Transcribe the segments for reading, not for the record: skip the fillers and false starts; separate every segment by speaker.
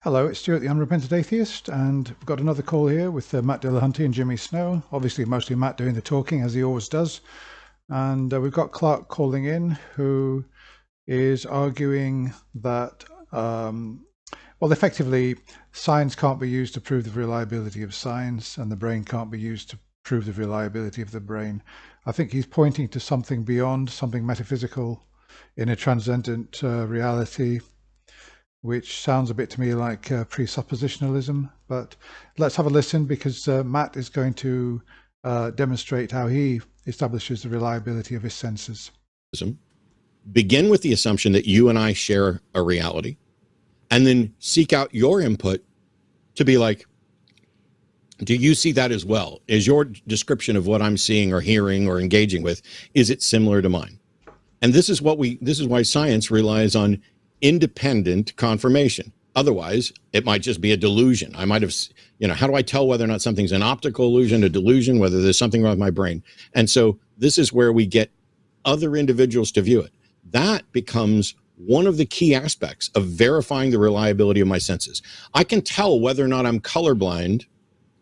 Speaker 1: Hello, it's Stuart, the Unrepentant Atheist, and we've got another call here with Matt Dillahunty and Jimmy Snow. Obviously, mostly Matt doing the talking, as he always does. And we've got Clark calling in, who is arguing that, well, effectively, science can't be used to prove the reliability of science, and the brain can't be used to prove the reliability of the brain. I think he's pointing to something beyond, something metaphysical in a transcendent reality, which sounds a bit to me like presuppositionalism. But let's have a listen, because Matt is going to demonstrate how he establishes the reliability of his senses.
Speaker 2: Begin with the assumption that you and I share a reality, and then seek out your input to be like, do you see that as well? Is your description of what I'm seeing or hearing or engaging with, is it similar to mine? And this is why science relies on independent confirmation. Otherwise, it might just be a delusion. I might have, how do I tell whether or not something's an optical illusion, a delusion, whether there's something wrong with my brain? And so this is where we get other individuals to view it. That becomes one of the key aspects of verifying the reliability of my senses. I can tell whether or not I'm colorblind,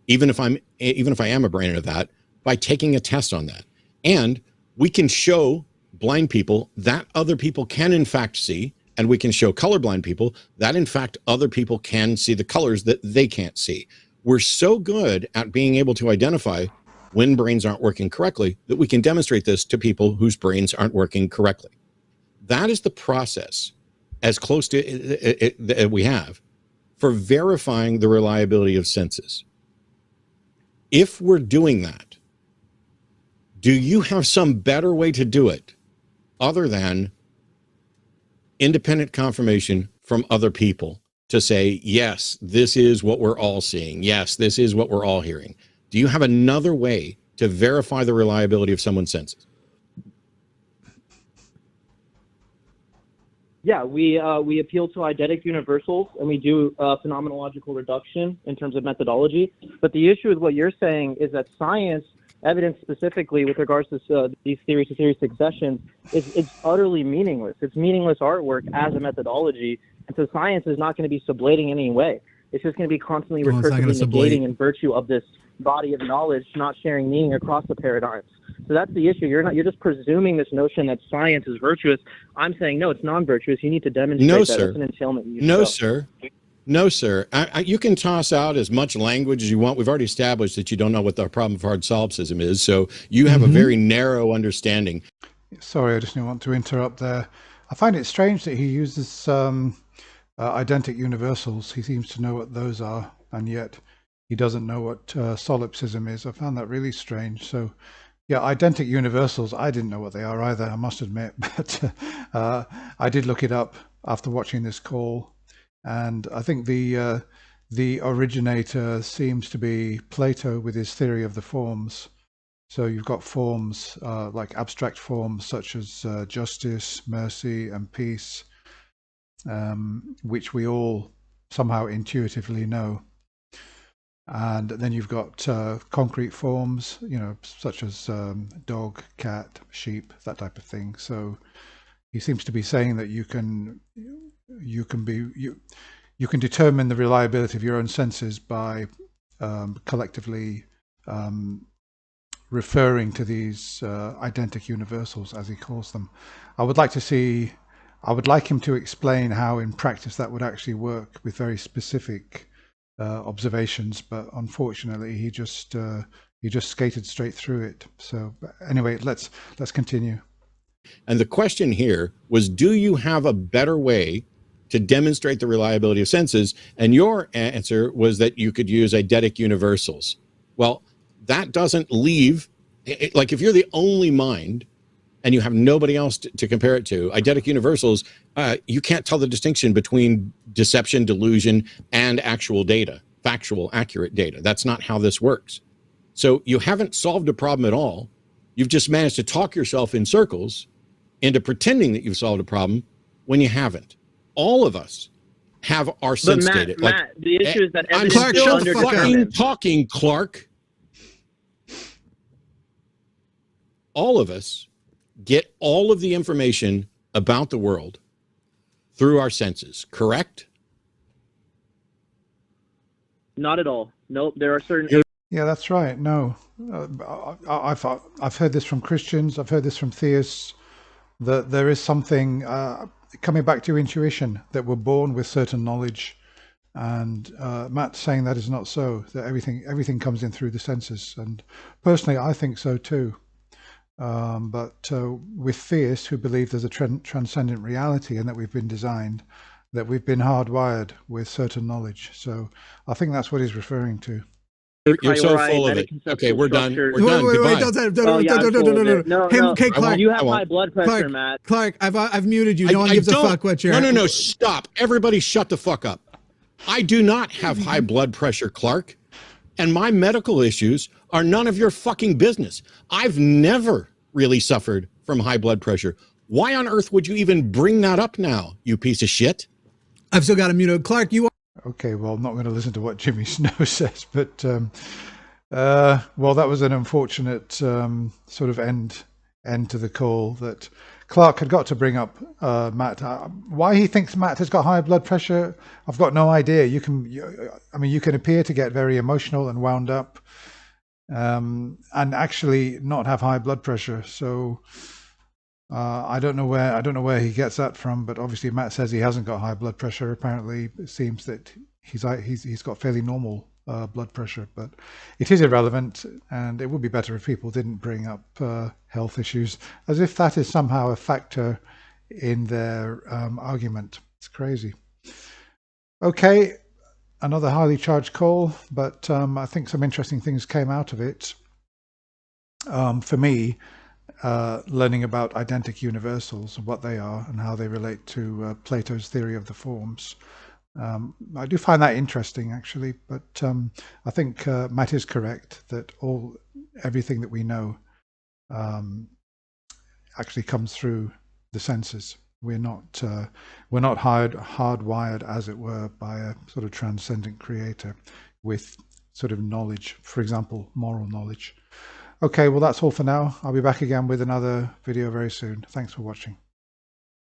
Speaker 2: even if I am a brain of that, by taking a test on that. And we can show blind people that other people can in fact see, and we can show colorblind people that in fact other people can see the colors that they can't see. We're so good at being able to identify when brains aren't working correctly that we can demonstrate this to people whose brains aren't working correctly. That is the process, as close to it that we have, for verifying the reliability of senses. If we're doing that, do you have some better way to do it other than independent confirmation from other people to say, yes, this is what we're all seeing. Yes, this is what we're all hearing. Do you have another way to verify the reliability of someone's senses?
Speaker 3: Yeah, we appeal to eidetic universals, and we do phenomenological reduction in terms of methodology. But the issue with what you're saying is that science, evidence specifically with regards to these theories to theory successions, it's utterly meaningless. It's meaningless artwork as a methodology, and so science is not going to be sublating in any way. It's just going to be constantly recursively negating in virtue of this body of knowledge, not sharing meaning across the paradigms. So that's the issue. You're just presuming this notion that science is virtuous. I'm saying, no, it's non-virtuous. You need to demonstrate that. That's an entailment.
Speaker 2: No, sir. No, sir. You can toss out as much language as you want. We've already established that you don't know what the problem of hard solipsism is, so you have a very narrow understanding.
Speaker 1: Sorry, I just didn't want to interrupt there. I find it strange that he uses eidetic universals. He seems to know what those are, and yet he doesn't know what solipsism is. I found that really strange. So, yeah, eidetic universals, I didn't know what they are either, I must admit, but I did look it up after watching this call. And I think the originator seems to be Plato with his theory of the forms. So you've got forms like abstract forms such as justice, mercy, and peace, which we all somehow intuitively know. And then you've got concrete forms, such as dog, cat, sheep, that type of thing. So he seems to be saying that you can determine the reliability of your own senses by collectively referring to these eidetic universals, as he calls them. I would like him to explain how in practice that would actually work with very specific observations, but unfortunately he just skated straight through it. So anyway, let's continue.
Speaker 2: And the question here was, do you have a better way to demonstrate the reliability of senses? And your answer was that you could use eidetic universals. Well, that doesn't leave, like if you're the only mind and you have nobody else to compare it to, eidetic universals, you can't tell the distinction between deception, delusion, and actual data, factual, accurate data. That's not how this works. So you haven't solved a problem at all. You've just managed to talk yourself in circles into pretending that you've solved a problem when you haven't. All of us have our sense data.
Speaker 3: Matt, the issue is that evidence
Speaker 2: I'm still
Speaker 3: is
Speaker 2: fucking talking, Clark. All of us get all of the information about the world through our senses, correct?
Speaker 3: Not at all. Nope. There are certain.
Speaker 1: Yeah, that's right. No, I've heard this from Christians. I've heard this from theists, that there is something coming back to intuition, that we're born with certain knowledge. And Matt's saying that is not so, that everything comes in through the senses. And personally, I think so too. But with theists who believe there's a transcendent reality and that we've been designed, that we've been hardwired with certain knowledge. So I think that's what he's referring to.
Speaker 2: You're so full of it. Okay, we're done. We're done.
Speaker 3: Wait, no.
Speaker 4: Okay, Clark.
Speaker 3: You have high blood pressure, Matt.
Speaker 4: Clark, I've muted you. No one gives a fuck what you're.
Speaker 2: No, stop. Everybody shut the fuck up. I do not have high blood pressure, Clark. And my medical issues are none of your fucking business. I've never really suffered from high blood pressure. Why on earth would you even bring that up now, you piece of shit?
Speaker 4: I've still got him muted. Clark, you.
Speaker 1: Okay, well, I'm not going to listen to what Jimmy Snow says, but well, that was an unfortunate sort of end to the call that Clark had got to bring up Matt. Why he thinks Matt has got high blood pressure, I've got no idea. You can appear to get very emotional and wound up, and actually not have high blood pressure. So I don't know where he gets that from, but obviously Matt says he hasn't got high blood pressure. Apparently, it seems that he's got fairly normal blood pressure, but it is irrelevant, and it would be better if people didn't bring up health issues as if that is somehow a factor in their argument. It's crazy. Okay, another highly charged call, but I think some interesting things came out of it. For me, learning about identic universals and what they are and how they relate to Plato's theory of the forms. I do find that interesting, actually, but I think Matt is correct that everything that we know actually comes through the senses. We're not hardwired, as it were, by a sort of transcendent creator with sort of knowledge, for example, moral knowledge. Okay, well, that's all for now. I'll be back again with another video very soon. Thanks for watching.